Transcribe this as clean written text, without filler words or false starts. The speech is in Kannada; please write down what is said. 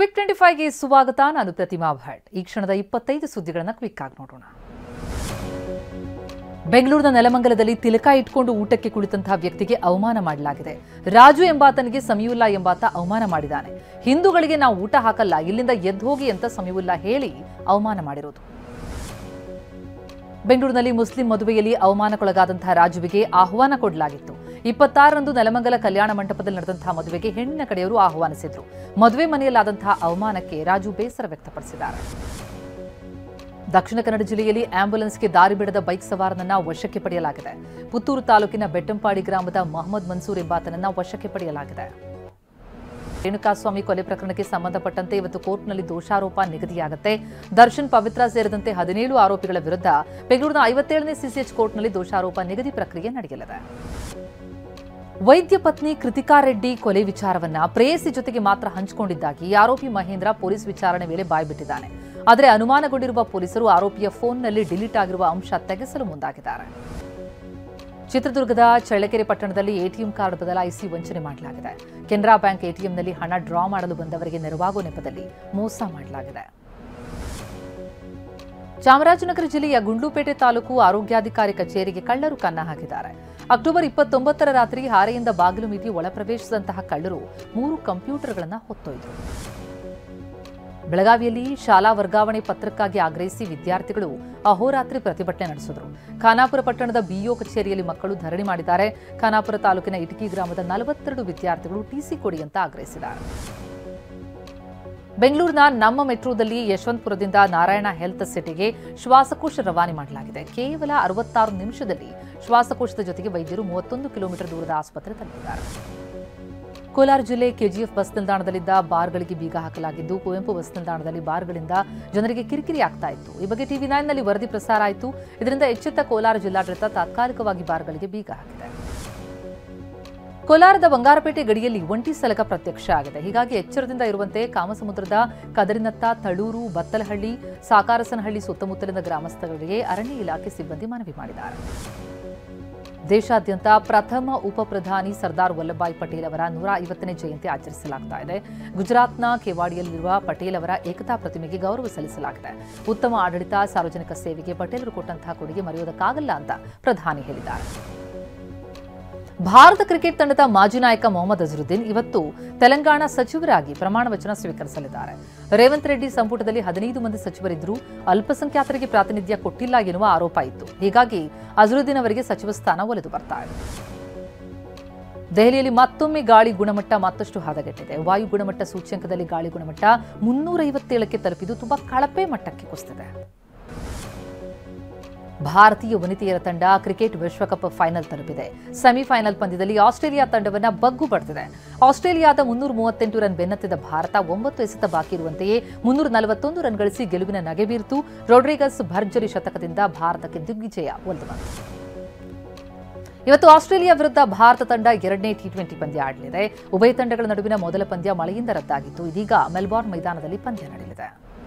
ಕ್ವಿಕ್ 25ಗೆ ಸ್ವಾಗತ. ನಾನು ಪ್ರತಿಮಾ ಭಟ್. ಈ ಕ್ಷಣದ 25 ಸುದ್ದಿಗಳನ್ನು ಕ್ವಿಕ್ ಆಗಿ ನೋಡೋಣ. ಬೆಂಗಳೂರಿನ ನೆಲಮಂಗಲದಲ್ಲಿ ತಿಲಕ ಇಟ್ಕೊಂಡು ಊಟಕ್ಕೆ ಕುಳಿತಂತಹ ವ್ಯಕ್ತಿಗೆ ಅವಮಾನ ಮಾಡಲಾಗಿದೆ. ರಾಜು ಎಂಬಾತನಿಗೆ ಸಮೀವುಲ್ಲಾ ಎಂಬಾತ ಅವಮಾನ ಮಾಡಿದ್ದಾನೆ. ಹಿಂದೂಗಳಿಗೆ ನಾವು ಊಟ ಹಾಕಲ್ಲ, ಇಲ್ಲಿಂದ ಎದ್ದು ಹೋಗಿ ಅಂತ ಸಮೀವುಲ್ಲಾ ಹೇಳಿ ಅವಮಾನ ಮಾಡಿರೋದು. ಬೆಂಗಳೂರಿನಲ್ಲಿ ಮುಸ್ಲಿಂ ಮದುವೆಯಲ್ಲಿ ಅವಮಾನಕ್ಕೊಳಗಾದಂತಹ ರಾಜುವಿಗೆ ಆಹ್ವಾನ ಕೊಡಲಾಗಿತ್ತು. 26ರಂದು ನೆಲಮಂಗಲ ಕಲ್ಯಾಣ ಮಂಟಪದಲ್ಲಿ ನಡೆದಂತಹ ಮದುವೆಗೆ ಹೆಣ್ಣಿನ ಕಡೆಯವರು ಆಹ್ವಾನಿಸಿದ್ರು. ಮದುವೆ ಮನೆಯಲ್ಲಾದಂತಹ ಅವಮಾನಕ್ಕೆ ರಾಜು ಬೇಸರ ವ್ಯಕ್ತಪಡಿಸಿದ್ದಾರೆ. ದಕ್ಷಿಣ ಕನ್ನಡ ಜಿಲ್ಲೆಯಲ್ಲಿ ಆಂಬ್ಯುಲೆನ್ಸ್ಗೆ ದಾರಿ ಬಿಡದ ಬೈಕ್ ಸವಾರನನ್ನ ವಶಕ್ಕೆ ಪಡೆಯಲಾಗಿದೆ. ಪುತ್ತೂರು ತಾಲೂಕಿನ ಬೆಟ್ಟಂಪಾಡಿ ಗ್ರಾಮದ ಮೊಹಮ್ಮದ್ ಮನ್ಸೂರ್ ಎಂಬಾತನನ್ನ ವಶಕ್ಕೆ ಪಡೆಯಲಾಗಿದೆ. ರೇಣುಕಾಸ್ವಾಮಿ ಕೊಲೆ ಪ್ರಕರಣಕ್ಕೆ ಸಂಬಂಧಪಟ್ಟಂತೆ ಇವತ್ತು ಕೋರ್ಟ್ನಲ್ಲಿ ದೋಷಾರೋಪ ನಿಗದಿಯಾಗುತ್ತೆ. ದರ್ಶನ್, ಪವಿತ್ರ ಸೇರಿದಂತೆ 17 ಆರೋಪಿಗಳ ವಿರುದ್ಧ ಬೆಂಗಳೂರಿನ 57ನೇ ಸಿಸಿಎಚ್ ಕೋರ್ಟ್ನಲ್ಲಿ ದೋಷಾರೋಪ ನಿಗದಿ ಪ್ರಕ್ರಿಯೆ ನಡೆಯಲಿದೆ. ವೈದ್ಯ ಪತ್ನಿ ಕೃತಿಕಾ ರೆಡ್ಡಿ ಕೊಲೆ ವಿಚಾರವನ್ನ ಪ್ರೇಯಸಿ ಜೊತೆಗೆ ಮಾತ್ರ ಹಂಚಿಕೊಂಡಿದ್ದಾಗಿ ಆರೋಪಿ ಮಹೇಂದ್ರ ಪೊಲೀಸ್ ವಿಚಾರಣೆ ವೇಳೆ ಬಾಯ್ಬಿಟ್ಟಿದ್ದಾನೆ. ಆದರೆ ಅನುಮಾನಗೊಂಡಿರುವ ಪೊಲೀಸರು ಆರೋಪಿಯ ಫೋನ್ನಲ್ಲಿ ಡಿಲೀಟ್ ಆಗಿರುವ ಅಂಶ ತೆಗೆಸಲು ಮುಂದಾಗಿದ್ದಾರೆ. ಚಿತ್ರದುರ್ಗದ ಚಳ್ಳಕೆರೆ ಪಟ್ಟಣದಲ್ಲಿ ಎಟಿಎಂ ಕಾರ್ಡ್ ಬದಲಾಯಿಸಿ ವಂಚನೆ ಮಾಡಲಾಗಿದೆ. ಕೆನರಾ ಬ್ಯಾಂಕ್ ಎಟಿಎಂನಲ್ಲಿ ಹಣ ಡ್ರಾ ಮಾಡಲು ಬಂದವರಿಗೆ ನೆರವಾಗುವ ನೆಪದಲ್ಲಿ ಮೋಸ ಮಾಡಲಾಗಿದೆ. ಚಾಮರಾಜನಗರ ಜಿಲ್ಲೆಯ ಗುಂಡ್ಲುಪೇಟೆ ತಾಲೂಕು ಆರೋಗ್ಯಾಧಿಕಾರಿ ಕಚೇರಿಗೆ ಕಳ್ಳರು ಕನ್ನ ಹಾಕಿದ್ದಾರೆ. ಅಕ್ಟೋಬರ್ 29ರ ರಾತ್ರಿ ಹಾರೆಯಿಂದ ಬಾಗಿಲು ಮೀಟಿ ಒಳಪ್ರವೇಶಿಸಿದಂತಹ ಕಳ್ಳರು 3 ಕಂಪ್ಯೂಟರ್ಗಳನ್ನು ಹೊತ್ತೊಯ್ದರು. ಬೆಳಗಾವಿಯಲ್ಲಿ ಶಾಲಾ ವರ್ಗಾವಣೆ ಪತ್ರಕ್ಕಾಗಿ ಆಗ್ರಹಿಸಿ ವಿದ್ಯಾರ್ಥಿಗಳು ಅಹೋರಾತ್ರಿ ಪ್ರತಿಭಟನೆ ನಡೆಸಿದರು. ಖಾನಾಪುರ ಪಟ್ಟಣದ ಬಿಇಒ ಕಚೇರಿಯಲ್ಲಿ ಮಕ್ಕಳು ಧರಣಿ ಮಾಡಿದ್ದಾರೆ. ಖಾನಾಪುರ ತಾಲೂಕಿನ ಇಟಕಿ ಗ್ರಾಮದ 42 ವಿದ್ಯಾರ್ಥಿಗಳು ಟಿಸಿ ಕೊಡಿ ಅಂತ ಆಗ್ರಹಿಸಿದ್ದಾರೆ. ಬೆಂಗಳೂರಿನ ನಮ್ಮ ಮೆಟ್ರೋದಲ್ಲಿ ಯಶವಂತಪುರದಿಂದ ನಾರಾಯಣ ಹೆಲ್ತ್ ಸಿಟಿಗೆ ಶ್ವಾಸಕೋಶ ರವಾನೆ ಮಾಡಲಾಗಿದೆ. ಕೇವಲ 66 ನಿಮಿಷದಲ್ಲಿ ಶ್ವಾಸಕೋಶದ ಜೊತೆಗೆ ವೈದ್ಯರು 31 ಕಿಲೋಮೀಟರ್ ದೂರದ ಆಸ್ಪತ್ರೆ ತಲುಪಿದ್ದಾರೆ. ಕೋಲಾರ ಜಿಲ್ಲೆ ಕೆಜಿಎಫ್ ಬಸ್ ನಿಲ್ದಾಣದಲ್ಲಿದ್ದ ಬಾರ್ಗಳಿಗೆ ಬೀಗ ಹಾಕಲಾಗಿದ್ದು, ಕುವೆಂಪು ಬಸ್ ನಿಲ್ದಾಣದಲ್ಲಿ ಬಾರ್ಗಳಿಂದ ಜನರಿಗೆ ಕಿರಿಕಿರಿ ಆಗ್ತಾ ಇತ್ತು. ಈ ಬಗ್ಗೆ ಟಿವಿ9ನಲ್ಲಿ ವರದಿ ಪ್ರಸಾರ ಆಯಿತು. ಇದರಿಂದ ಎಚ್ಚೆತ್ತ ಕೋಲಾರ ಜಿಲ್ಲಾಡಳಿತ ತಾತ್ಕಾಲಿಕವಾಗಿ ಬಾರ್ಗಳಿಗೆ ಬೀಗ ಹಾಕಿದೆ. ಕೋಲಾರದ ಬಂಗಾರಪೇಟೆ ಗಡಿಯಲ್ಲಿ ಒಂಟಿ ಸಲಗ ಪ್ರತ್ಯಕ್ಷ ಆಗಿದೆ. ಹೀಗಾಗಿ ಎಚ್ಚರದಿಂದ ಇರುವಂತೆ ಕಾಮಸಮುದ್ರದ ಕದರಿನತ್ತ, ತಳೂರು, ಬತ್ತಲಹಳ್ಳಿ, ಸಾಕಾರಸನಹಳ್ಳಿ ಸುತ್ತಮುತ್ತಲಿನ ಗ್ರಾಮಸ್ಥರಿಗೆ ಅರಣ್ಯ ಇಲಾಖೆ ಸಿಬ್ಬಂದಿ ಮನವಿ ಮಾಡಿದ್ದಾರೆ. ದೇಶಾದ್ಯಂತ ಪ್ರಥಮ ಉಪ ಪ್ರಧಾನಿ ಸರ್ದಾರ್ ವಲ್ಲಭಭಾಯಿ ಪಟೇಲ್ ಅವರ 150ನೇ ಜಯಂತಿ ಆಚರಿಸಲಾಗ್ತಾ ಇದೆ. ಗುಜರಾತ್ನ ಕೆವಾಡಿಯಲ್ಲಿರುವ ಪಟೇಲ್ ಅವರ ಏಕತಾ ಪ್ರತಿಮೆಗೆ ಗೌರವ ಸಲ್ಲಿಸಲಾಗಿದೆ. ಉತ್ತಮ ಆಡಳಿತ, ಸಾರ್ವಜನಿಕ ಸೇವೆಗೆ ಪಟೇಲರು ಕೊಟ್ಟಂತಹ ಕೊಡುಗೆ ಮರೆಯೋದಕ್ಕಾಗಲ್ಲ ಅಂತ ಪ್ರಧಾನಿ ಹೇಳಿದ್ದಾರೆ. ಭಾರತ ಕ್ರಿಕೆಟ್ ತಂಡದ ಮಾಜಿ ನಾಯಕ ಮೊಹಮ್ಮದ್ ಅಜರುದ್ದೀನ್ ಇವತ್ತು ತೆಲಂಗಾಣ ಸಚಿವರಾಗಿ ಪ್ರಮಾಣ ವಚನ ಸ್ವೀಕರಿಸಲಿದ್ದಾರೆ. ರೇವಂತ್ ರೆಡ್ಡಿ ಸಂಪುಟದಲ್ಲಿ 15 ಮಂದಿ ಸಚಿವರಿದ್ದರೂ ಅಲ್ಪಸಂಖ್ಯಾತರಿಗೆ ಪ್ರಾತಿನಿಧ್ಯ ಕೊಟ್ಟಿಲ್ಲ ಎನ್ನುವ ಆರೋಪ ಇತ್ತು. ಹೀಗಾಗಿ ಅಜರುದ್ದೀನ್ ಅವರಿಗೆ ಸಚಿವ ಸ್ಥಾನ ಒಲಿದು ಬರ್ತಾ ಇದೆ. ದೆಹಲಿಯಲ್ಲಿ ಮತ್ತೊಮ್ಮೆ ಗಾಳಿ ಗುಣಮಟ್ಟ ಮತ್ತಷ್ಟು ಹದಗೆಟ್ಟಿದೆ. ವಾಯು ಗುಣಮಟ್ಟ ಸೂಚ್ಯಂಕದಲ್ಲಿ ಗಾಳಿ ಗುಣಮಟ್ಟ 357ಕ್ಕೆ ತಲುಪಿದ್ದು ತುಂಬಾ ಕಳಪೆ ಮಟ್ಟಕ್ಕೆ ಕುಸಿದಿದೆ. ಭಾರತೀಯ ವನಿತೆಯರ ತಂಡ ಕ್ರಿಕೆಟ್ ವಿಶ್ವಕಪ್ ಫೈನಲ್ ತಲುಪಿದೆ. ಸೆಮಿಫೈನಲ್ ಪಂದ್ಯದಲ್ಲಿ ಆಸ್ಟ್ರೇಲಿಯಾ ತಂಡವನ್ನು ಬಗ್ಗು ಪಡೆದಿದೆ. ಆಸ್ಟ್ರೇಲಿಯಾದ 338 ರನ್ ಬೆನ್ನತ್ತಿದ ಭಾರತ 9 ಎಸೆತ ಬಾಕಿ ಇರುವಂತೆಯೇ 341 ರನ್ ಗಳಿಸಿ ಗೆಲುವಿನ ನಗೆ ಬೀರಿತು. ರೊಡ್ರಿಗಸ್ ಭರ್ಜರಿ ಶತಕದಿಂದ ಭಾರತಕ್ಕೆ ದಿಗ್ವಿಜಯ ಒಲಿದು ಬಂತು. ಇವತ್ತು ಆಸ್ಟ್ರೇಲಿಯಾ ವಿರುದ್ಧ ಭಾರತ ತಂಡ 2ನೇ ಟಿ20 ಪಂದ್ಯ ಆಡಲಿದೆ. ಉಭಯ ತಂಡಗಳ ನಡುವಿನ ಮೊದಲ ಪಂದ್ಯ ಮಳೆಯಿಂದ ರದ್ದಾಗಿತ್ತು. ಇದೀಗ ಮೆಲ್ಬೋರ್ನ್ ಮೈದಾನದಲ್ಲಿ ಪಂದ್ಯ ನಡೆಯಲಿದೆ.